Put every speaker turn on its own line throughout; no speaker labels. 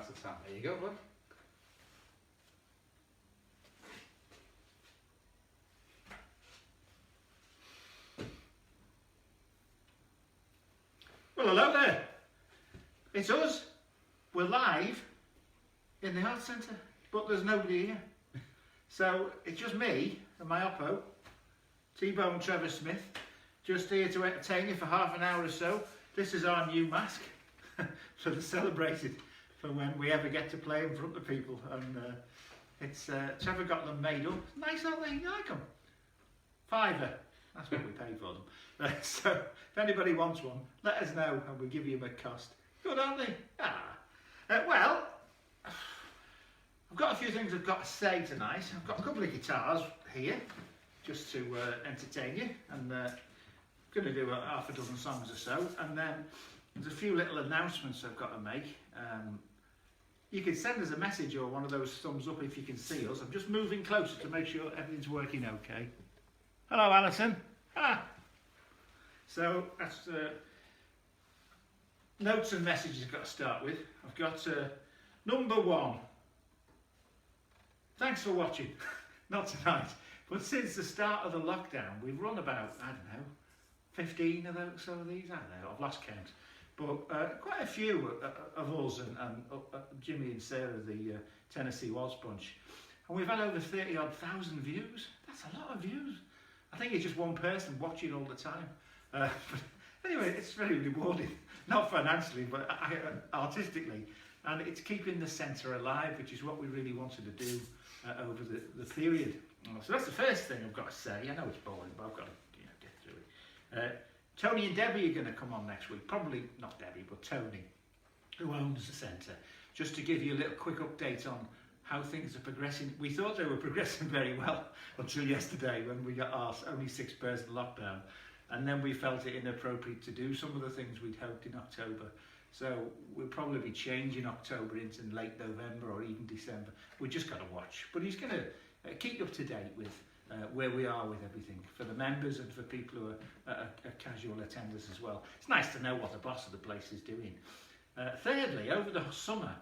at a time. There you go, bud. Well, hello there. It's us. We're live in the Arts Centre, but there's nobody here. So it's just me and my oppo, T-Bone Trevor Smith, just here to entertain you for half an hour or so. This is our new mask for the celebrated, for when we ever get to play in front of people. And it's Trevor got them made up. Nice, aren't they? You like them? £5. That's what we pay for them. So if anybody wants one, let us know and we'll give you them at cost. Good, aren't they? Well, I've got a few things I've got to say tonight. I've got a couple of guitars here just to entertain you, and I'm going to do half a dozen songs or so, and then there's a few little announcements I've got to make. You can send us a message or one of those thumbs up if you can see us. I'm just moving closer to make sure everything's working okay. Hello, Alison. So that's notes and messages I've got to start with. I've got number 1. Thanks for watching. Not tonight, but since the start of the lockdown, we've run about, I don't know, 15 of those, some of these, I don't know, I've lost count. But quite a few of us and Jimmy and Sarah, the Tennessee Waltz Bunch. And we've had over 30,000 views. That's a lot of views. I think it's just one person watching all the time. But anyway, it's very rewarding. Not financially, but artistically. And it's keeping the centre alive, which is what we really wanted to do over the period. So that's the first thing I've got to say. I know it's boring, but I've got to get through it. Tony and Debbie are going to come on next week. Probably not Debbie, but Tony, who owns the centre. Just to give you a little quick update on how things are progressing. We thought they were progressing very well until yesterday when we got our only 6-person lockdown. And then we felt it inappropriate to do some of the things we'd hoped in October. So we'll probably be changing October into late November or even December. We've just got to watch. But he's going to keep up to date with where we are with everything for the members and for people who are casual attenders as well. It's nice to know what the boss of the place is doing. Thirdly, over the summer,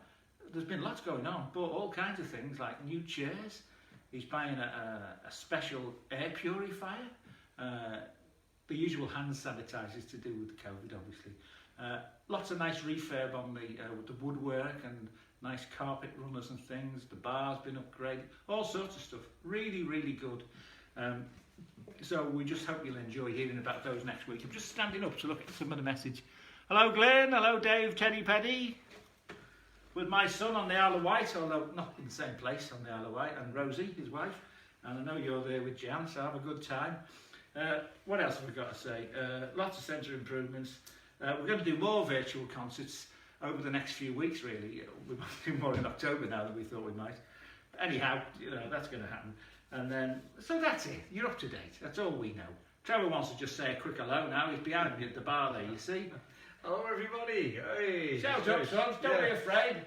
there's been lots going on. Bought all kinds of things like new chairs. He's buying a special air purifier. The usual hand sanitizers to do with COVID, obviously. Lots of nice refurb on the woodwork and nice carpet runners and things. The bar's been upgraded, all sorts of stuff. Really, really good. So we just hope you'll enjoy hearing about those next week. I'm just standing up to look at some of the message. Hello, Glenn. Hello, Dave, Teddy Peddy. With my son on the Isle of Wight, although not in the same place on the Isle of Wight, and Rosie, his wife. And I know you're there with Jan, so have a good time. What else have we got to say? Lots of centre improvements. We're going to do more virtual concerts over the next few weeks, really. We might do more in October now than we thought we might. Anyhow, that's going to happen. And then, so that's it. You're up to date. That's all we know. Trevor wants to just say a quick hello now. He's behind me at the bar there, you see.
Hello everybody! Hey,
shout out, sons! Don't be afraid.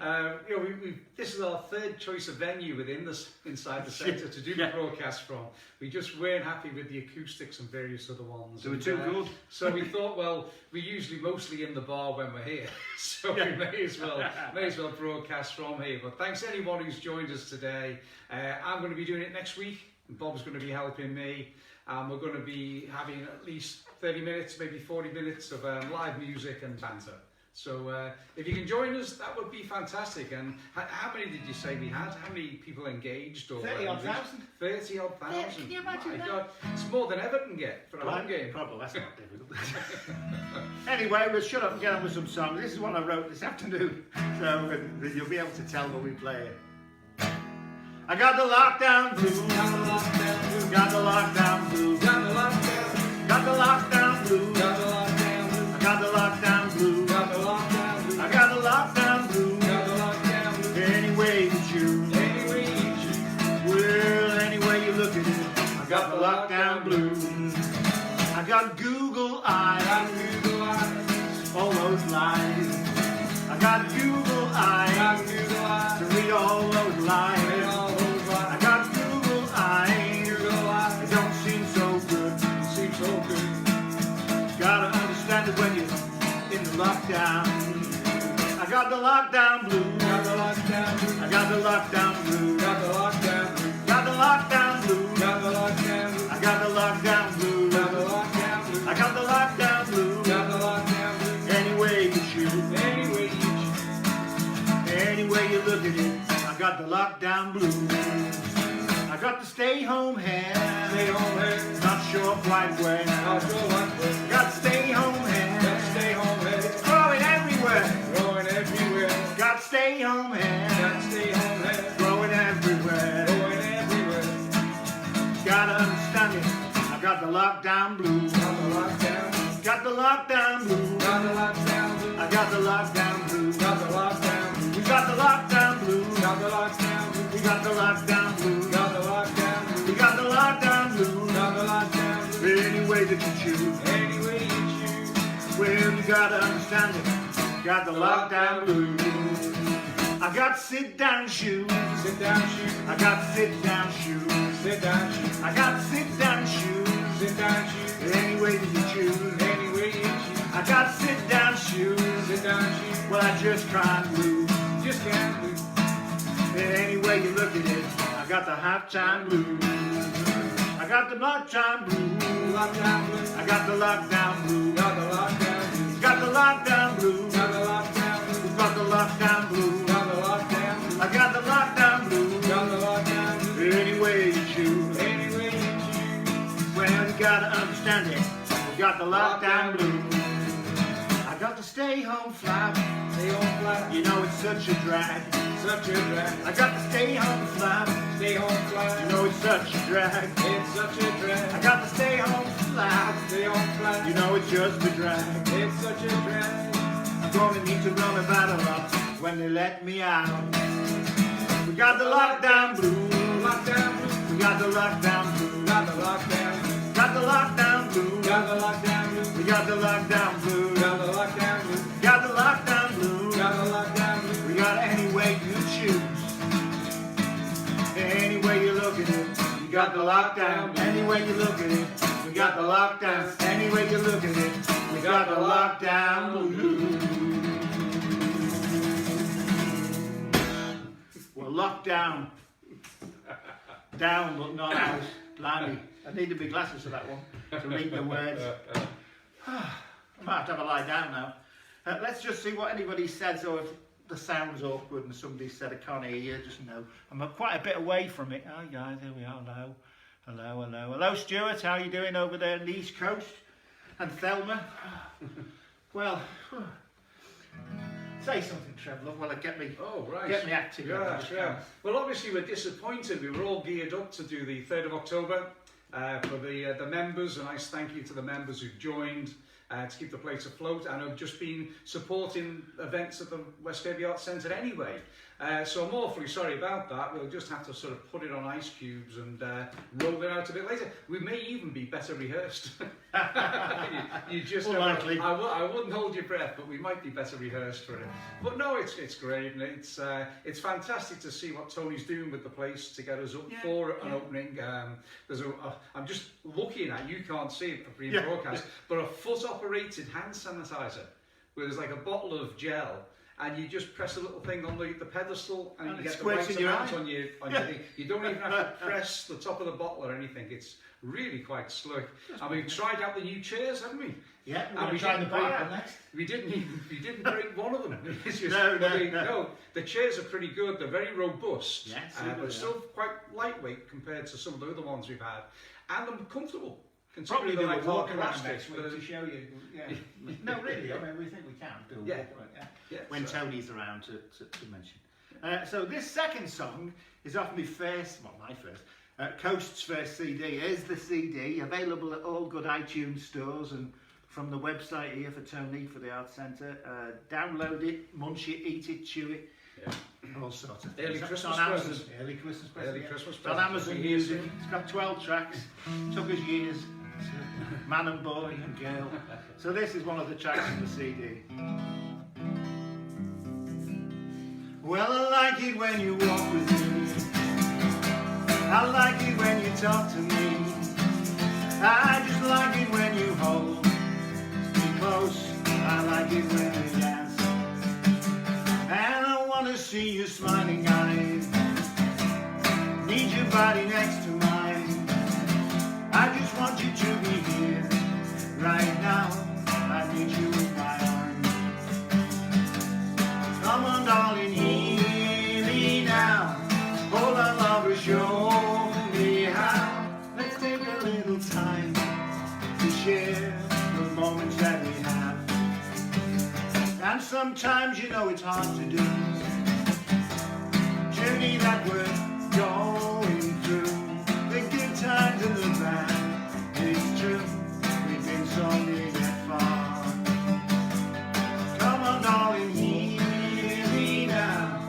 This is our third choice of venue inside the centre to do the broadcast from. We just weren't happy with the acoustics and various other ones.
They were too good.
So we thought, well, we're usually mostly in the bar when we're here, so we may as well broadcast from here. But thanks to anyone who's joined us today. I'm going to be doing it next week, and Bob's going to be helping me. We're going to be having at least 30 minutes, maybe 40 minutes of live music and banter. So if you can join us, that would be fantastic. And how many did you say we had? How many people engaged?
30-odd thousand.
30-odd thousand.
Can you imagine that?
God, it's more than Everton get for a home game.
Probably, that's not difficult. Anyway, we'll shut up and get on with some songs. This is one I wrote this afternoon, so you'll be able to tell when we play it. I got the lockdown blues. Got the lockdown blues. Got the lockdown blues. Got the lockdown. Got the lockdown blues. Got the lockdown blues. I got the lockdown blues. Got the lockdown blues. I got the lockdown blues. Got the lockdown blues. Any way you choose. Any way you choose. Well, any way you look at it, I got the lockdown blues. I got Google eyes. Got Google eyes. All those lies. I got Google eyes. Got Google eyes. To read all those lies. When you're in the lockdown, I got the lockdown blues. Got the lockdown got the lockdown blues.
Got the lockdown blues.
Got the lockdown blues.
Got the lockdown blues.
I got the lockdown blues.
Got the lockdown blues.
I got the lockdown blues.
Got the lockdown blues.
Any way you choose,
Anyway you choose.
any way you look at it, I got the lockdown blues. I got the stay home hair,
Stay home here.
not sure quite where.
Not sure what way.
Got stay home hair,
Got stay home here.
growing everywhere.
Growing everywhere.
Got stay home hair,
Got stay home here.
growing everywhere.
Growing everywhere.
Gotta understand it, I got the lockdown blues.
Got the lockdown.
Got the lockdown blues.
Got the lockdown blues.
I got the lockdown blues.
Got the lockdown blues.
We got the lockdown blues.
Got the lockdown blues.
We got the lockdown blues.
Got the lockdown blues.
We got the lockdown blues.
Got the lockdown blues.
Any way that you choose.
Any way you choose.
Well, you gotta understand it. Got the lockdown blues. I got sit down shoes.
Sit down shoes.
I got sit down shoes.
Sit down shoes.
I got sit down shoes.
Sit down shoes.
Any way that you choose.
Any way you choose.
I got sit down shoes.
Sit down shoes.
Well, I just can't lose.
Just can't lose.
Any way you look at it, I got the halftime blues. I got the lockdown blues.
Lockdown blues.
I got the lockdown blues.
Got the lockdown blues.
Got the lockdown blues.
Got the lockdown blues.
Got the lockdown blues.
Got the lockdown blues.
I got the lockdown blues.
Got the lockdown blues.
Any way you choose.
Any way you choose.
Well, you gotta understand it. We got the lockdown blues. I got the stay home flap.
Stay home flat.
You know it's such a drag.
Such a drag.
I got the stay home flap.
Stay home flat.
You know it's such a drag.
It's such a
I
drag.
got the stay home flap.
Stay home flat.
You know it's just a drag.
It's such a drag.
I'm gonna need to run about a lot when they let me out. We got the lockdown blues.
Lockdown blues.
We got the lockdown blues.
Got the lockdown blues.
Got the lockdown blues.
Got the lockdown blues.
We got the lockdown blues.
Got the lockdown blues.
Got the lockdown blues.
Got the lockdown blues.
We got any way you choose. Any way you look at it, we got the lockdown. Any way you look at it, we got the lockdown. Any way you look at it, we got the lockdown blues. We're locked down. Down, but not out. Blimey. I need the big glasses for that one to read the words. I might have to have a lie down now. Let's just see what anybody said. So if the sound's awkward and somebody said I can't hear you, just know I'm quite a bit away from it. Hi guys, here we are. Hello, hello, hello, hello, Stuart. How are you doing over there on the East Coast? And Thelma. Well, say something, Trevor. Love. Well, get me.
Oh, right.
Get me act together.
Yeah. Well, obviously we're disappointed. We were all geared up to do the 3rd of October for the members. A nice thank you to the members who've joined to keep the place afloat and have just been supporting events at the West Kirby Arts Centre anyway. So I'm awfully sorry about that. We'll just have to sort of put it on ice cubes and roll it out a bit later. We may even be better rehearsed. you just
Unlikely.
I wouldn't hold your breath, but we might be better rehearsed for it. But no, it's great, and it's fantastic to see what Tony's doing with the place to get us up for an opening. I'm just looking at, you can't see it for being broadcast, but a foot-operated hand sanitizer where there's like a bottle of gel. And you just press a little thing on the pedestal and you get the right amount on your thing. You don't even have to press the top of the bottle or anything. It's really quite slick. And we've tried out the new chairs, haven't we?
Yeah,
and we
tried the bar next.
We didn't break one of them. It's just,
No.
The chairs are pretty good. They're very robust, but
they
still quite lightweight compared to some of the other ones we've had. And they're comfortable.
Probably do a
like
walk around
plastic,
next week to show you. Yeah. No, really. I mean, we think we can do a walk around. When Tony's around to mention. So this second song is off my first, Coast's first CD. Here's the CD, available at all good iTunes stores and from the website here for Tony for the Arts Centre. Download it, munch it, eat it, chew it. All sorts of things.
Early Christmas
presents. Early Christmas present.
Early Christmas
It's on
present.
Amazon Music. It's got 12 tracks. Took us years. Man and boy and girl. So this is one of the tracks from the CD. Well, I like it when you walk with me. I like it when you talk to me. I just like it when you hold me close. I like it when you dance. And I want to see your smiling eyes. your body next to mine. I just want you to be here right now. I need you in my arms. Come on, darling, hear me now. Hold on, lover, show me how. Let's take a little time to share the moments that we have. And sometimes, you know, it's hard to do. Journey that we're going through, the good times and the bad. It's true, we've been so near that far. Come on, darling, hear me now.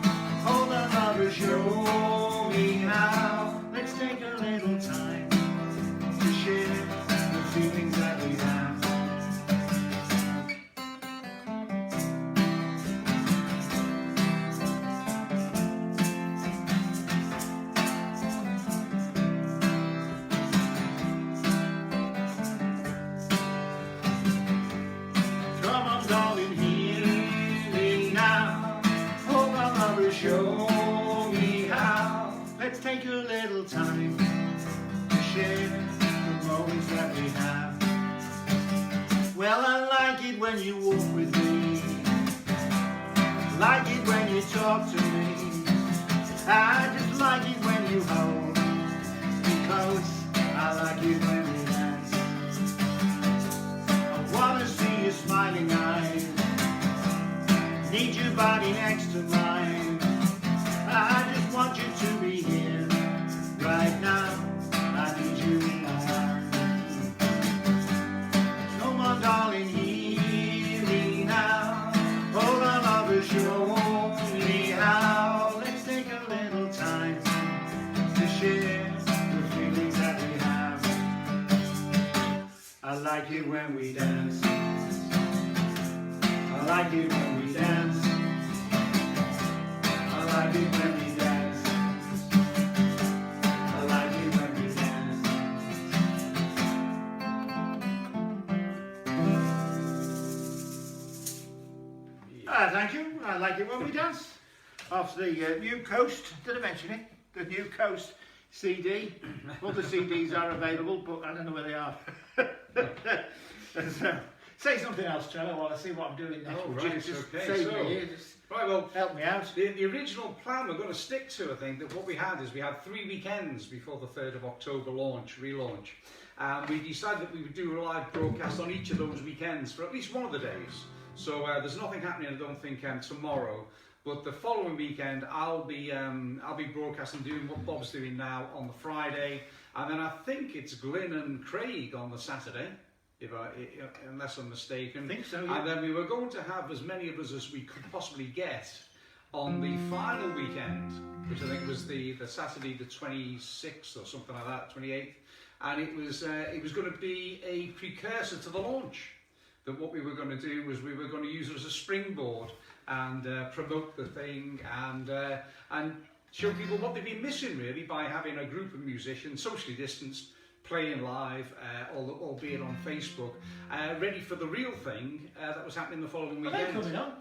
Hold on, lover, show me how. Let's take a little time to share the feelings that we have. Come on, darling, hear me now. Hold on, lover, show me how. Let's take a little time to share the moments that we have. Well, I like it when you walk with me. Like it when you talk to me. I just like it when you hold me close. I like it when we dance. I wanna see your smiling eyes. Need your body next to mine. I just want you to be here right now. I need you in my arms. Come on, darling, hear me now. Hold on, lover, show me how. Let's take a little time to share the feelings that we have. I like it when we dance. I like it when we dance. I like it when we dance. I like it when we dance. Thank you. I like it when we dance. Off the New Coast, did I mention it? The New Coast CD. Other CDs are available, but I don't know where they are. So, say something else, Trevor, while I see what I'm doing next.
Oh,
Would
right,
you just
okay.
save
So-
me here? Just
Right, well,
help me out.
the original plan we're going to stick to, I think, that what we had is we had 3 weekends before the 3rd of October relaunch. We decided that we would do a live broadcast on each of those weekends for at least one of the days. So there's nothing happening, I don't think, tomorrow. But the following weekend, I'll be broadcasting, doing what Bob's doing now on the Friday, and then I think it's Glyn and Craig on the Saturday, unless I'm mistaken.
I think so, yeah.
And then we were going to have as many of us as we could possibly get on the final weekend, which I think was the Saturday the 26th or something like that, 28th, and it was going to be a precursor to the launch. That what we were going to do was we were going to use it as a springboard and promote the thing and show people what they've been missing really by having a group of musicians, socially distanced, playing live, albeit on Facebook, ready for the real thing that was happening the following
Are
weekend.
they coming on?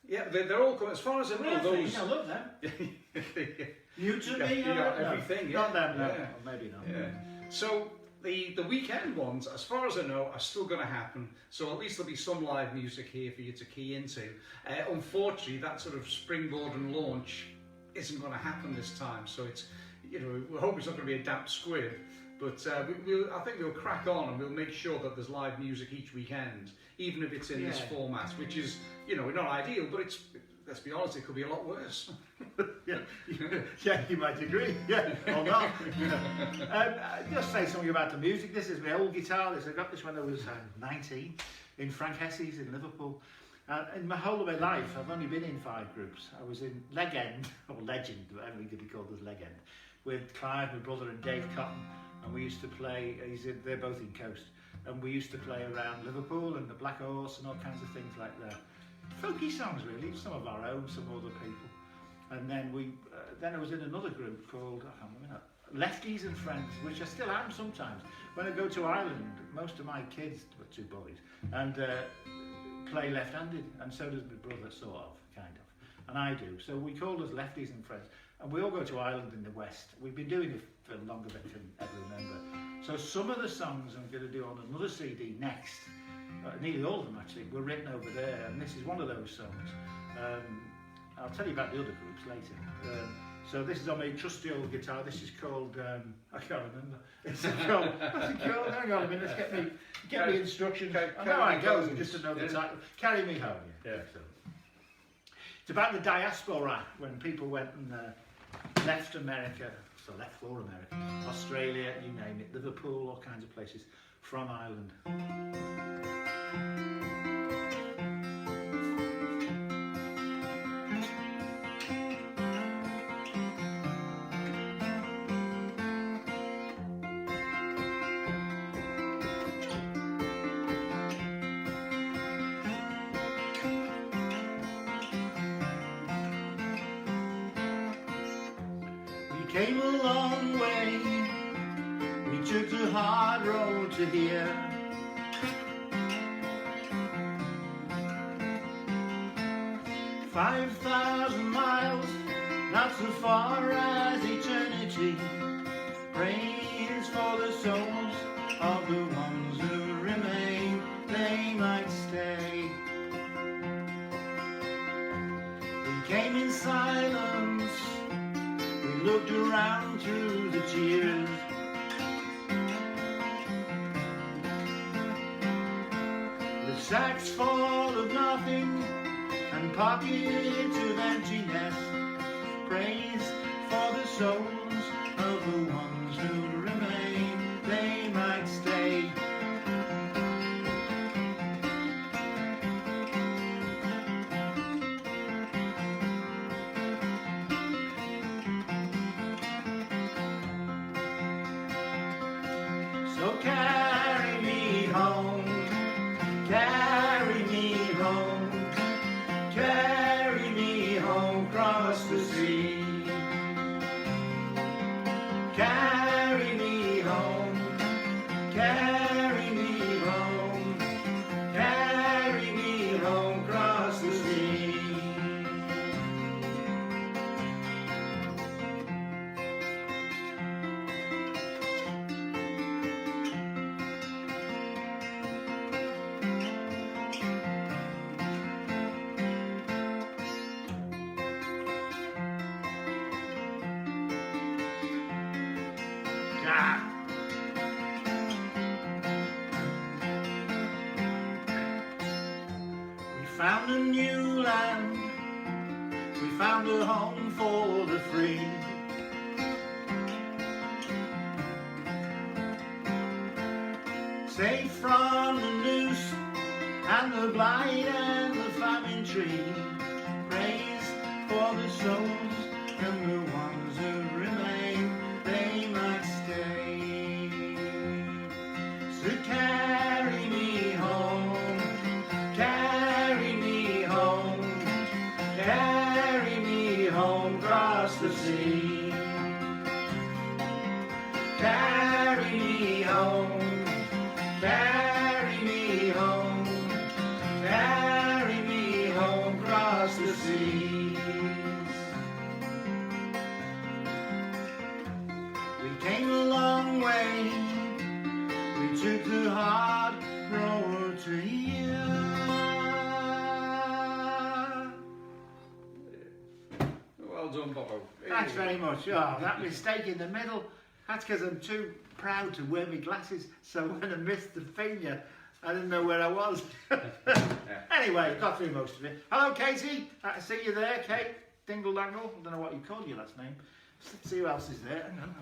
Yeah, they're all coming. As far as I know, those.
I love them. New to
You
me,
got
no.
everything, yeah.
Not them, no.
Yeah.
Or maybe not.
Yeah. So the weekend ones, as far as I know, are still going to happen. So at least there'll be some live music here for you to key into. Unfortunately, that sort of springboard and launch isn't going to happen this time. So it's, we hope it's not going to be a damp squib. But I think we'll crack on and we'll make sure that there's live music each weekend, even if it's in this format, which is, not ideal, but it's, let's be honest, it could be a lot worse.
Yeah, you might agree. Yeah, or not. Just say something about the music. This is my old guitar. I got this when I was 19 in Frank Hessie's in Liverpool. In my whole of my life, I've only been in 5 groups. I was in Legend, or Legend, whatever we could be called as Legend, with Clive, my brother, and Dave Cotton. And we used to play, they're both in Coast, and we used to play around Liverpool and the Black Horse and all kinds of things like that. Folky songs really, some of our own, some other people. And then then I was in another group called, I can't remember, Lefties and Friends, which I still am sometimes. When I go to Ireland, most of my kids, were 2 boys, and play left-handed, and so does my brother, sort of, kind of. and I do. So we call us Lefties and Friends, and we all go to Ireland in the West. We've been doing it for longer than I can ever remember. So some of the songs I'm going to do on another CD next, nearly all of them actually, were written over there, and this is one of those songs. I'll tell you about the other groups later. So this is on my trusty old guitar. This is called, I can't remember. It's called, what's it called? Hang on a minute, get me instructions. I know how it goes, just to know the title. Carry Me Home, yeah. So. It's about the diaspora, when people went and left America, so left for America, Australia, you name it, Liverpool, all kinds of places, from Ireland. Came a long way, we took the hard road to here. 5,000 miles, not so far as eternity. Praise for the souls of the ones who remain, they might stay. We came in silence, looked around through the tears. The sacks full of nothing and pockets of emptiness. Praise for the souls of the ones who remain, they might stay. So carry me home, carry me home, carry me home across the sea. Carry me home, carry me home, carry me home across the sea. We found a new land, we found a home for the free. Safe from the noose and the blight and the famine tree. Praise for the souls and the ones who remain, they might stay. So carry me home, carry me home, carry me home across the sea. Carry me home, carry me home, carry me home across the seas. We came a long way, we took the hard road to here.
Well done, Bobo.
Thanks very much. Oh, that mistake in the middle, that's because I'm too proud to wear my glasses, so when I missed the finger, I didn't know where I was. Anyway, got through most of it. Hello, Katie. I see you there, Kate. Dingle Dangle. I don't know what you call your last name. Let's see who else is there. Hang on.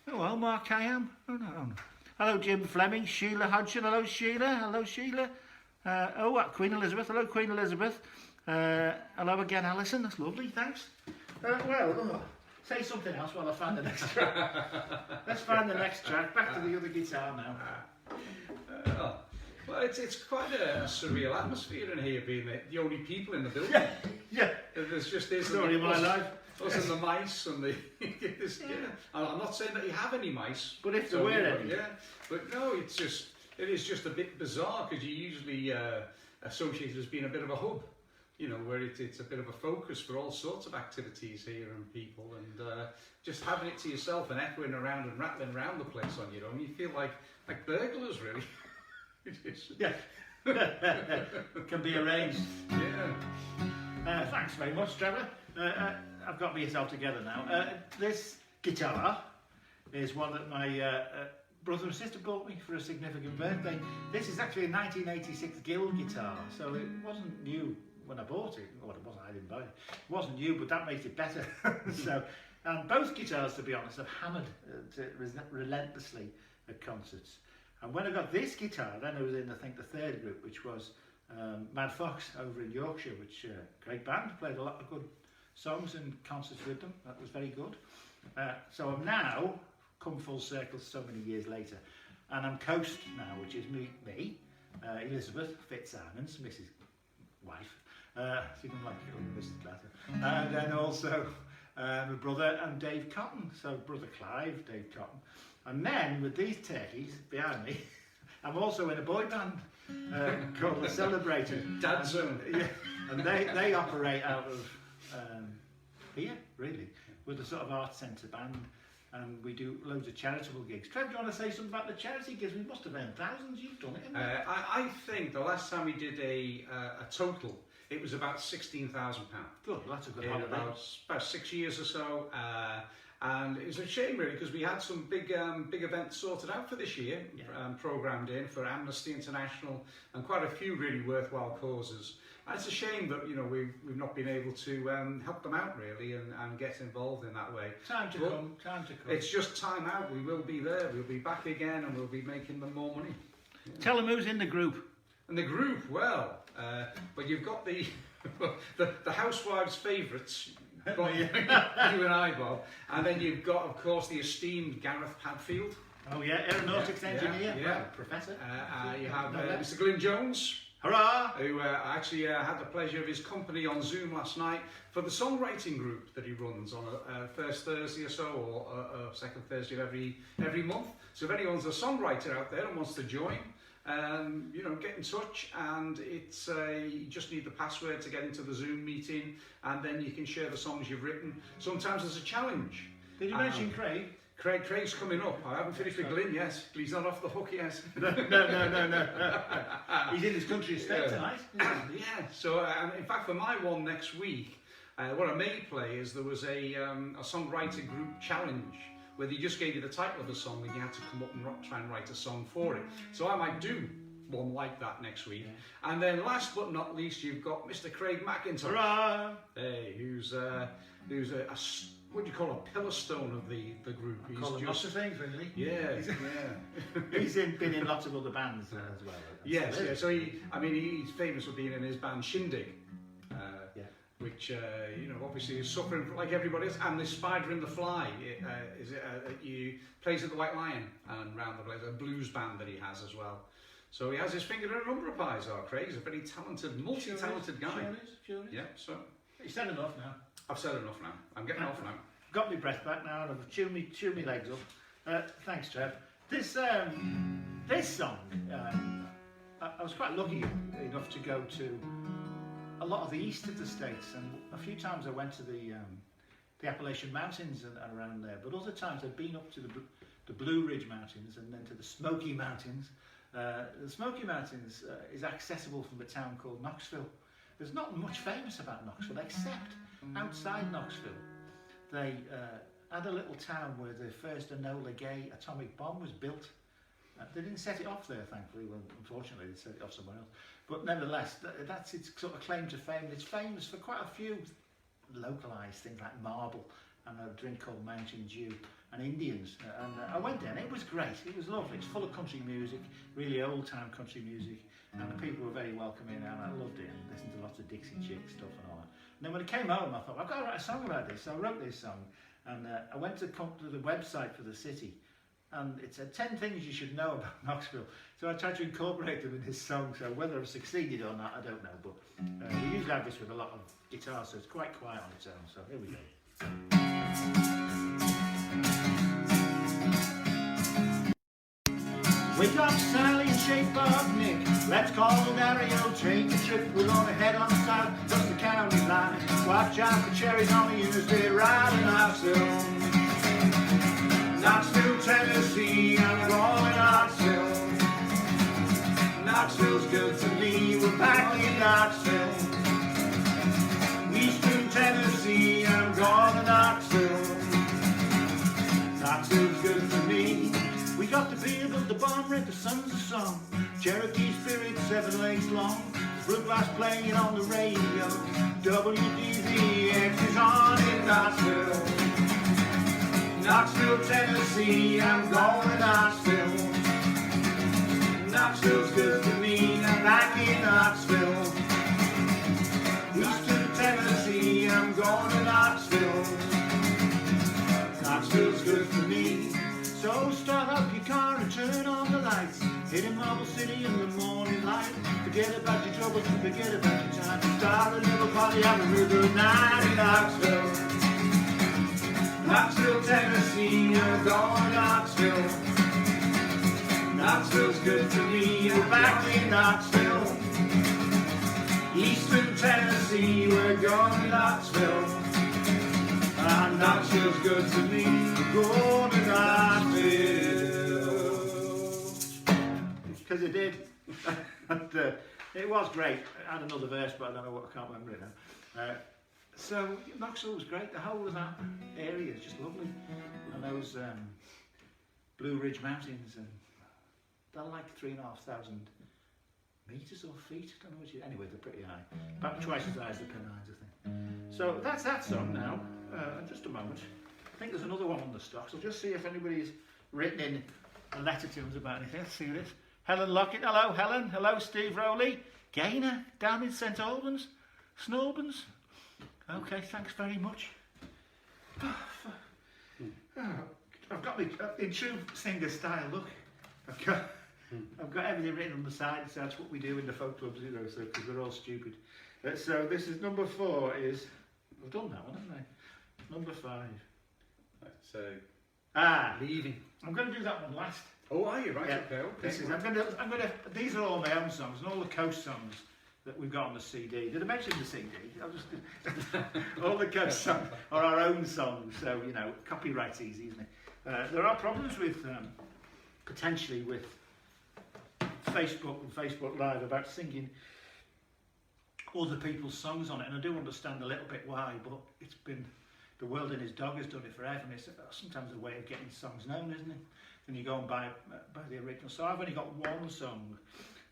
Oh, well, Mark I am. Oh, no. Hello, Jim Fleming. Sheila Hodgson. Hello, Sheila. Hello, Sheila. Queen Elizabeth. Hello, Queen Elizabeth. Hello again, Alison. That's lovely. Thanks. Say something else while I find the next track. Let's find the next track. Back to the other guitar now.
Well, it's quite a surreal atmosphere in here, being the only people in the building.
Yeah.
There's just this
story of my life.
Us and the mice and the. I'm not saying that you have any mice,
but if there were any.
Yeah, but no, it is just a bit bizarre because you usually associate it as being a bit of a hub. you know, where it's a bit of a focus for all sorts of activities here and people, and just having it to yourself and echoing around and rattling around the place on your own, you feel like burglars, really. It is.
Yeah. Can be arranged.
Yeah.
Thanks very much, Trevor. I've got myself together now. This guitar is one that my brother and sister bought me for a significant birthday. This is actually a 1986 Guild guitar, so it wasn't new when I bought it. Well, it wasn't, I didn't buy it. It wasn't new, but that makes it better. So, and both guitars, to be honest, I've hammered relentlessly at concerts. And when I got this guitar, then I was in, I think, the third group, which was Mad Fox over in Yorkshire, which great band, played a lot of good songs and concerts with them. That was very good. So I'm now come full circle so many years later, and I'm Coast now, which is me, Elizabeth Fitzsimons, Mrs. Wife. She didn't like it, Mrs. Glatter. And then also my brother and Dave Cotton. So brother Clive, Dave Cotton. And then with these turkeys behind me, I'm also in a boy band called The Celebrated.
Dad Zone.
Yeah, and they operate out of here, really, with a sort of art centre band, and we do loads of charitable gigs. Trev, do you want to say something about the charity gigs? We must have earned thousands. You've done it, haven't you?
I think the last time we did a total, it was about £16,000.
Good, well, that's a good holiday.
About 6 years or so. And it was a shame, really, because we had some big events sorted out for this year, programmed in for Amnesty International and quite a few really worthwhile causes. And it's a shame that, you know, we've not been able to help them out, really, and get involved in that way.
Time to come.
It's just time out. We will be there. We'll be back again, and we'll be making them more money. Yeah.
Tell them who's in the group.
And the group, well, but you've got the housewives' favourites. You and I, Bob, and then you've got, of course, the esteemed Gareth Padfield.
Oh yeah, aeronautics engineer,
yeah.
Well, professor.
You have Mr. Glyn Jones,
hurrah!
Who actually had the pleasure of his company on Zoom last night for the songwriting group that he runs on a first Thursday or so, or second Thursday of every month. So if anyone's a songwriter out there and wants to join, you know, get in touch, and it's you just need the password to get into the Zoom meeting, and then you can share the songs you've written. Sometimes there's a challenge.
Did you mention Craig?
Craig's coming up. I haven't finished with Glyn yet. He's not off the hook yet.
No. He's in his country estate tonight.
Yeah. So in fact, for my one next week, what I may play is there was a songwriter group challenge, where they just gave you the title of the song and you had to come up and try and write a song for it. So I might do one like that next week. Yeah. And then last but not least, you've got Mr. Craig McIntosh.
Hurrah!
Hey, who's a what do you call a pillar stone of the group?
He's just lots of things, really.
Yeah.
He's been in lots of other bands as well.
Yes. So he's famous for being in his band Shindig. Which you know, obviously is suffering like everybody else. And this Spider in the Fly he plays at the White Lion and round the place, a blues band that he has as well. So he has his finger in a number of pies. Craig, he's a very talented, multi-talented guy.
Sure is.
Yeah. So
you've said enough now.
I've said enough now. I'm getting off now.
Got my breath back now, and I've chewed my legs up. Thanks, Trev. This song, I was quite lucky enough to go to a lot of the east of the States, and a few times I went to the Appalachian Mountains and around there, but other times I've been up to the Blue Ridge Mountains and then to the Smoky Mountains. The Smoky Mountains is accessible from a town called Knoxville. There's not much famous about Knoxville, except outside Knoxville they had a little town where the first Enola Gay atomic bomb was built. They didn't set it off there, thankfully. Well, unfortunately, they set it off somewhere else. But nevertheless, that's its sort of claim to fame. It's famous for quite a few localised things like marble and a drink called Mountain Dew and Indians. And I went there and it was great. It was lovely. It's full of country music, really old-time country music. And the people were very welcoming, and I loved it, and listened to lots of Dixie Chick stuff and all that. And then when I came home, I thought, I've got to write a song about this. So I wrote this song, and I went to the website for the city, and it said 10 things you should know about Knoxville. So I tried to incorporate them in this song. So whether I've succeeded or not, I don't know. But we usually have this with a lot of guitar, so it's quite quiet on its own. So here we go. We got Sally in shape of Nick. Let's call Dario, take a trip, we're gonna head on south, just the county line. Watch out for cherries on the interstate, riding Knoxville. Knoxville, Tennessee, I'm going to Knoxville. Knoxville's good to me, we're back in Knoxville. Eastern Tennessee, I'm going to Knoxville. Knoxville's good to me. We got the beer, but the barn rent, the sun's a song. Cherokee Spirit, 7 legs long. Brookgrass playing on the radio. WDZX is on in Knoxville. Knoxville, Tennessee, I'm going to Knoxville. Knoxville's good to me, I'm back in Knoxville. Eastern Tennessee, I'm going to Knoxville. Knoxville's good to me. So start up your car and turn on the lights. Hitting Marble City in the morning light. Forget about your troubles and forget about your time. Start a little party, have a real good night in Knoxville. Knoxville, Tennessee, I'm going to Knoxville. Knoxville's good to me, we're back in Knoxville. Eastern Tennessee, we're going to Knoxville. And Knoxville's good to me, we're going to Knoxville. Because it did. And, it was great. I had another verse, but I don't know what, I can't remember it now. So Knoxville was great. The whole of that area is just lovely. And those Blue Ridge Mountains, and they're like 3,500 metres or feet. I don't know what you. Anyway, they're pretty high. About twice as high as the Pennines, I think. So that's that song now. Just a moment. I think there's another one on the stocks. I'll just see if anybody's written in a letter to us about anything. Let's see this. Helen Lockett. Hello, Helen. Hello, Steve Rowley. Gaynor down in St Albans. Snorbans. Okay, thanks very much. I've got me in true singer style. Look, I've got everything written on the side. So that's what we do in the folk clubs, you know. So because we're all stupid. So this is number 4. I've done that one, haven't I? Number 5.
So
Leaving.
I'm going to do that one last.
Oh, are you? Right,
Yeah.
okay.
This is, these are all my own songs and all the coast songs that we've got on the CD. Did I mention the CD? I'll just all the coast songs are our own songs, so you know, copyright's easy, isn't it? There are problems with potentially with Facebook and Facebook Live about singing other people's songs on it, and I do understand a little bit why, but it's been the world and his dog has done it forever, and it's sometimes a way of getting songs known, isn't it? And you go and buy the original. So I've only got one song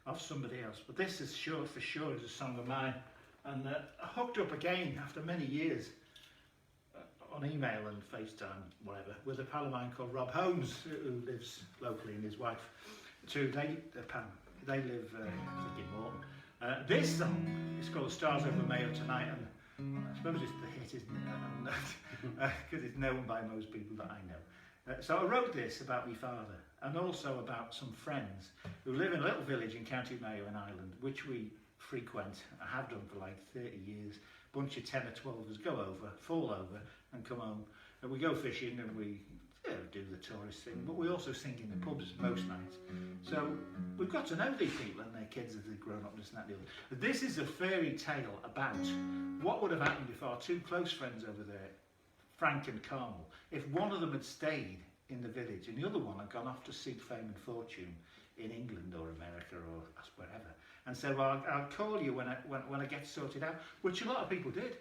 of somebody else, but this is for sure is a song of mine, and I hooked up again after many years on email and FaceTime, whatever, with a pal of mine called Rob Holmes, who lives locally, and his wife too. They live I think in Morton. This song is called Stars Over Mayo Tonight, and I suppose it's the hit, isn't it? Because it's known by most people that I know. So I wrote this about my father, and also about some friends who live in a little village in County Mayo in Ireland, which we frequent. I have done for like 30 years. Bunch of 10 or 12 go over, fall over, and come home. And we go fishing, and we do the tourist thing, but we also sing in the pubs most nights. So we've got to know these people and their kids as they've grown up, this and that, the other. This is a fairy tale about what would have happened if our 2 close friends over there, Frank and Carmel, if one of them had stayed in the village and the other one had gone off to seek fame and fortune in England or America or wherever, and said, well, I'll call you when I get sorted out, which a lot of people did.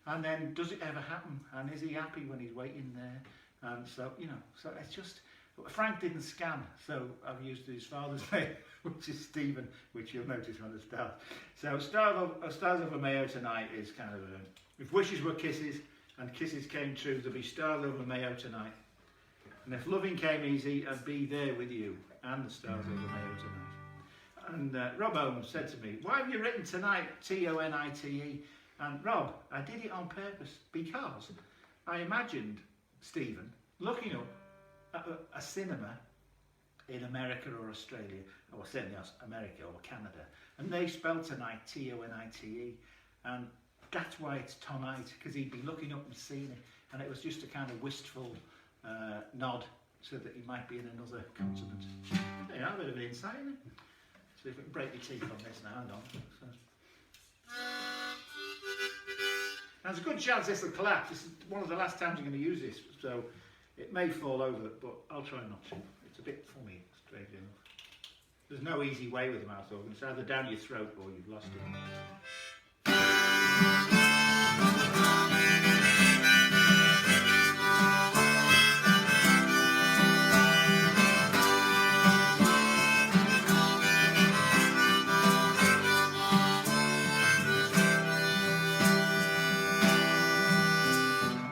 And then, does it ever happen? And is he happy when he's waiting there? And so, you know, so it's just, Frank didn't scan, so I've used his father's name, which is Stephen, which you'll notice when it starts. So Stars Over Mayo Tonight is kind of if wishes were kisses and kisses came true, there'd be stars over Mayo tonight. And if loving came easy, I'd be there with you and the stars over Mayo tonight. And Rob Owens said to me, why have you written tonight, T-O-N-I-T-E? And Rob, I did it on purpose because I imagined Stephen looking up at a cinema in America or Australia, or certainly America or Canada, and they spell tonight T-O-N-I-T-E, and that's why it's tonight, because he'd be looking up and seeing it, and it was just a kind of wistful nod so that he might be in another continent. There you are, a bit of an insight, isn't it? See if we can break your teeth on this now. Hang on. So. Now, there's a good chance this will collapse. This is one of the last times I'm going to use this, so it may fall over, but I'll try not to. It's a bit funny, strangely enough. There's no easy way with a mouth organ. It's either down your throat or you've lost it.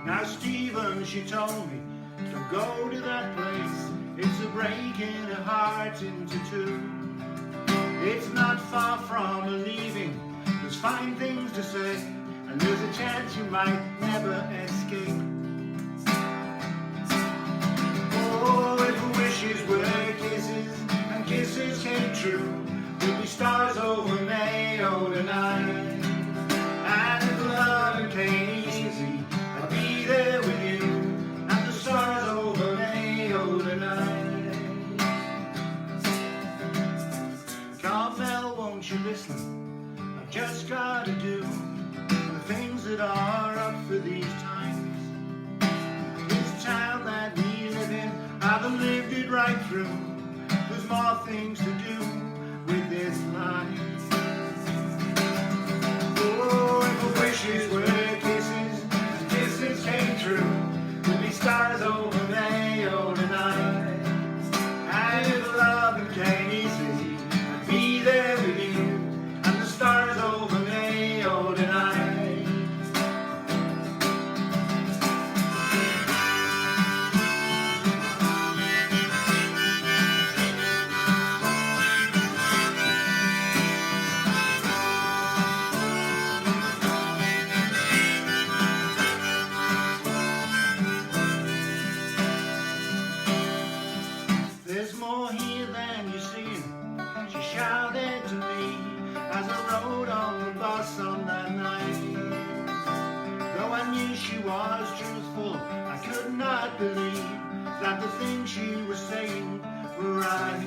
Now Stephen, she told me, don't go to that place. It's a breaking a heart into two. It's not far from a leaving. There's fine things to say, and there's a chance you might never escape. Oh, if wishes were kisses, and kisses came true, there'd be stars over Mayo tonight. And if love came easy, I'd be there with you, and the stars over Mayo tonight. Carmel, won't you listen? I've just gotta do the things that are up for these times. This town that we live in, I haven't lived it right through. There's more things to do with this life. Oh, if the wishes were kisses, and kisses came true, there'd be stars over Mayo tonight. And if love came easy, I'd be there with you, and the stars over Mayo tonight. There's more here than you've seen, she shouted to me as I rode on the bus on that night. Though I knew she was truthful, I could not believe that the things she was saying were right.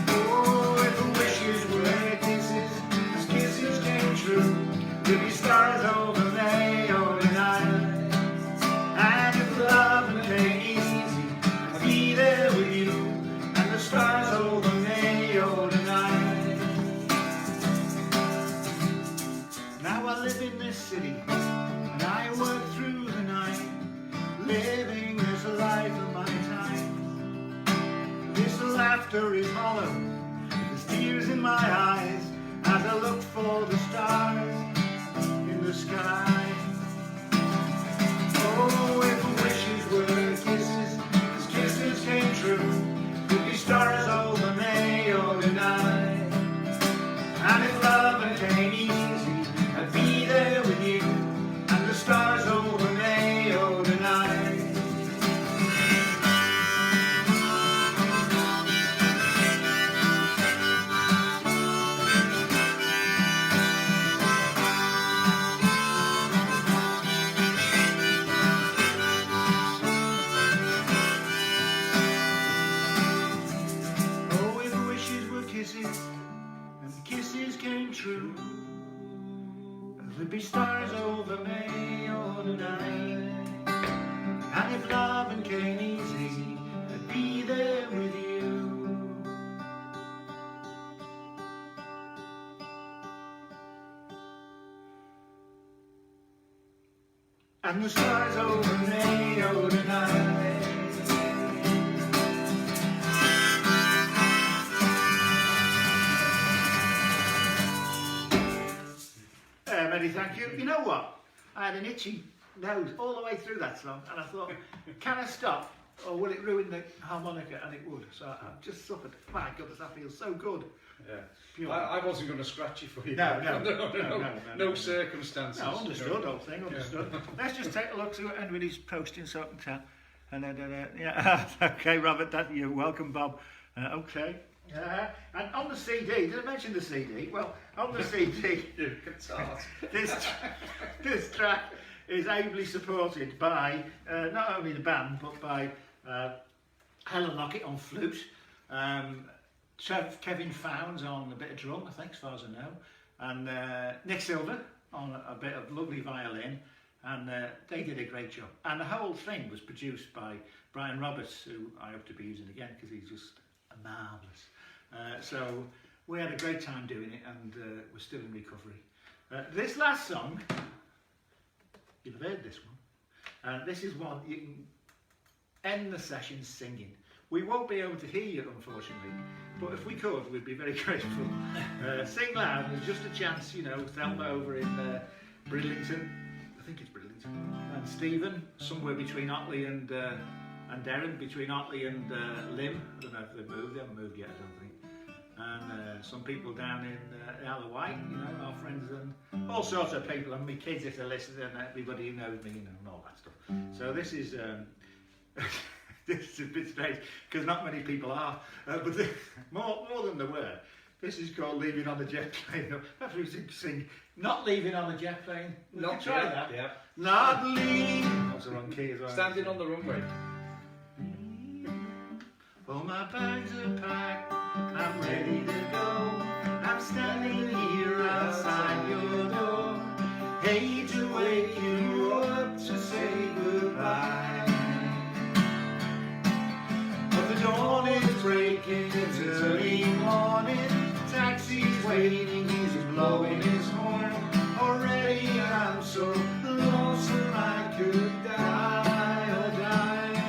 Oh, if the wishes were kisses, as kisses came true, there'd be stars over Mayo tonight. And if love came easy, I'd be there with you, and the stars over Mayo tonight. Now I live in this city, and I work through the night, living this life of my time. This laughter is hollow, there's tears in my eyes, as I look for the stars in the sky. Oh, if the wishes were kisses, as kisses came true, there'd be stars over Mayo tonight. And if love came easy, I'd be there with you, and the stars over Mayo tonight. Oh, if wishes were kisses, and the kisses came true, there'd be stars over Mayo tonight. And if love came easy, I'd be there with you. And the stars over Mayo tonight. Many thank you. You know what? I had an itchy nose all the way through that song, and I thought, can I stop, or will it ruin the harmonica? And it would. So I've just suffered. My goodness, that feels so good.
Yeah. I wasn't going to scratch you for you.
No
circumstances.
No, understood, whole thing, understood. Yeah. Let's just take a look, see what anybody's posting, so I can tell. And then, yeah, okay, Robert, you're welcome, Bob. Okay. And on the CD, did I mention the CD? Well, on the CD, this track is ably supported by not only the band, but by Helen Lockett on flute, Kevin Founds on a bit of drum, I think, as far as I know, and Nick Silver on a bit of lovely violin, and they did a great job. And the whole thing was produced by Brian Roberts, who I hope to be using again because he's just marvellous. So we had a great time doing it, and we're still in recovery. This last song, you've heard this one, this is one you can end the session singing. We won't be able to hear you, unfortunately, but if we could, we'd be very grateful. Sing loud, there's just a chance, you know, Thelma over in Bridlington, I think it's Bridlington, and Stephen, somewhere between Otley and Derren, between Otley and Lim. I don't know if they've moved, they haven't moved yet, I don't think. And some people down in Isle of Wight, you know, our friends, and all sorts of people, and my kids if they're listening, and everybody who knows me, you know, and all that stuff. So this is... this is a bit strange because not many people are, but more than there were. This is called "Leaving on the Jet Plane." Perhaps we should sing "Not Leaving on the Jet Plane."
Not
try
yet,
that.
yeah.
Not leaving. That's the wrong key as well.
Standing on the runway.
All my bags are packed. I'm ready to go. I'm standing here outside your door. Hate to wake you up to say goodbye. Dawn is breaking, it's early morning. Taxi's waiting, he's blowing his horn. Already I'm so lonesome I could die or die.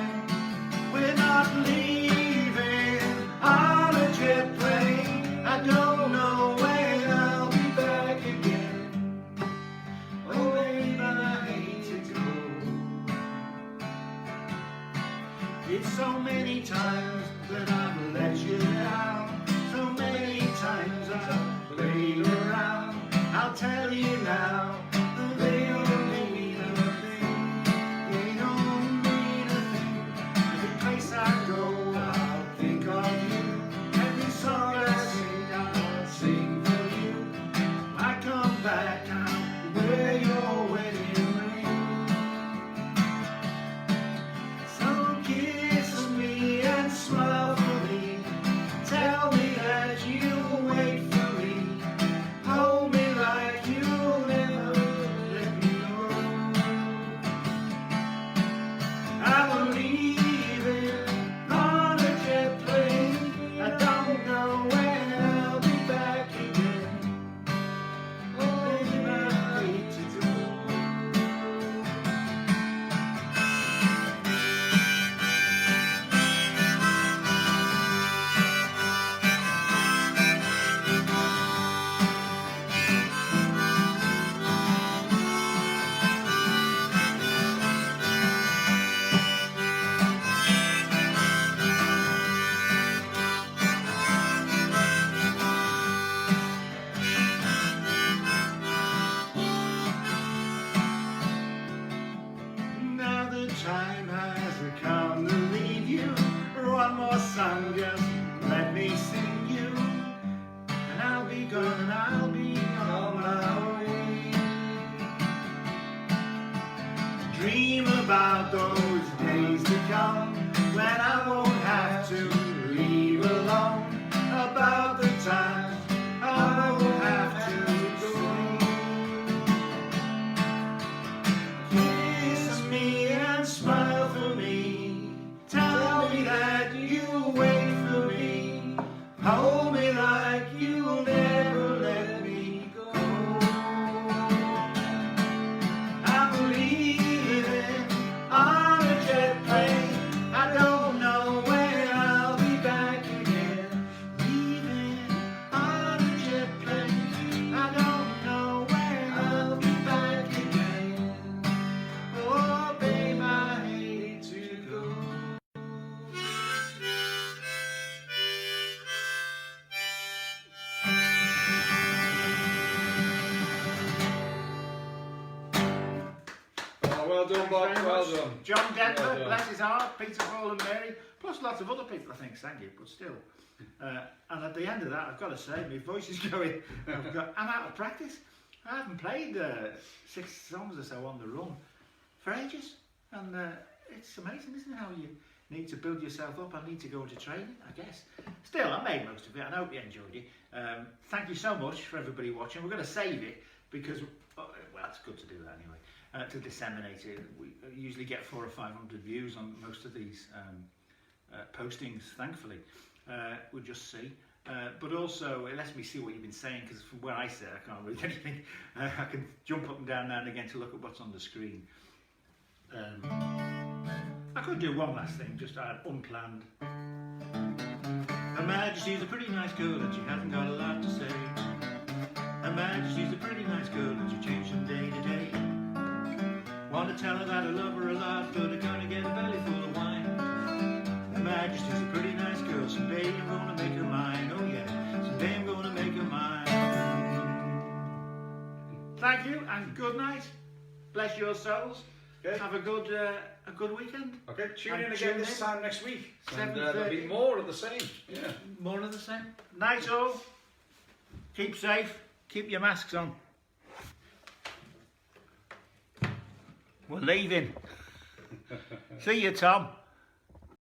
We're not leaving on a jet plane. I don't know when I'll be back again. Oh babe, I hate to go. It's so many times that I've let you down. So many times I've played around. I'll tell you now, they don't mean a thing. They don't mean a thing. Every place I go, I'll think of you. Every song I sing for you. I come back, I'll wear your wedding ring. So kiss me and smile for me. Tell me that you'll wait for me. Hold me like you'll never let me go. I'm leaving on a jet plane. I don't know when I'll be back again. Oh, baby, I hate to go. Now the time has come to leave you. One more song, just let me sing you. And I'll be gone and I'll be on my way. Dream about those days to come when I won't have to leave alone. About the times I won't have to go. Kiss me and smile for me. Tell me that you'll wait for me. Hold me like you'll never let me go. I'm leaving on a jet plane. I don't know when I'll be back again. Leaving on a jet plane. I don't know when I'll be back again. Oh, babe, I hate to go.
Oh, well done, Bob.
Very
Well
much.
done.
John Denver,
Well done.
bless his heart, Peter, Paul and Mary, plus lots of other people I think sang it, but still. And at the end of that, I've got to say, my voice is going, I'm out of practice. I haven't played 6 songs or so on the run for ages. And it's amazing, isn't it, how you need to build yourself up. I need to go into training, I guess. Still, I made most of it, and I hope you enjoyed it. Thank you so much for everybody watching. We're going to save it because, well, it's good to do that anyway, to disseminate it. We usually get 400 or 500 views on most of these postings, thankfully. We'll just see. But also, it lets me see what you've been saying, because from where I sit, I can't read anything. I can jump up and down now and again to look at what's on the screen. I could do one last thing, just unplanned. Her Majesty's a pretty nice girl and she hasn't got a lot to say. Her Majesty's a pretty nice girl and she changes from day to day. Want to tell her that I love her a lot, but I'm gonna get a belly full of wine. Her Majesty's a pretty nice girl, someday I'm gonna make her mine. Oh yeah, someday I'm gonna make her mine. Thank you and good night. Bless your souls.
Okay.
Have a good weekend.
Okay, tune
And
in
tune
again this
in.
time next week. And
7:30.
there'll be more of the same. Yeah.
More of the same. Night all. Keep safe. Keep your masks on. We're leaving. See you, Tom.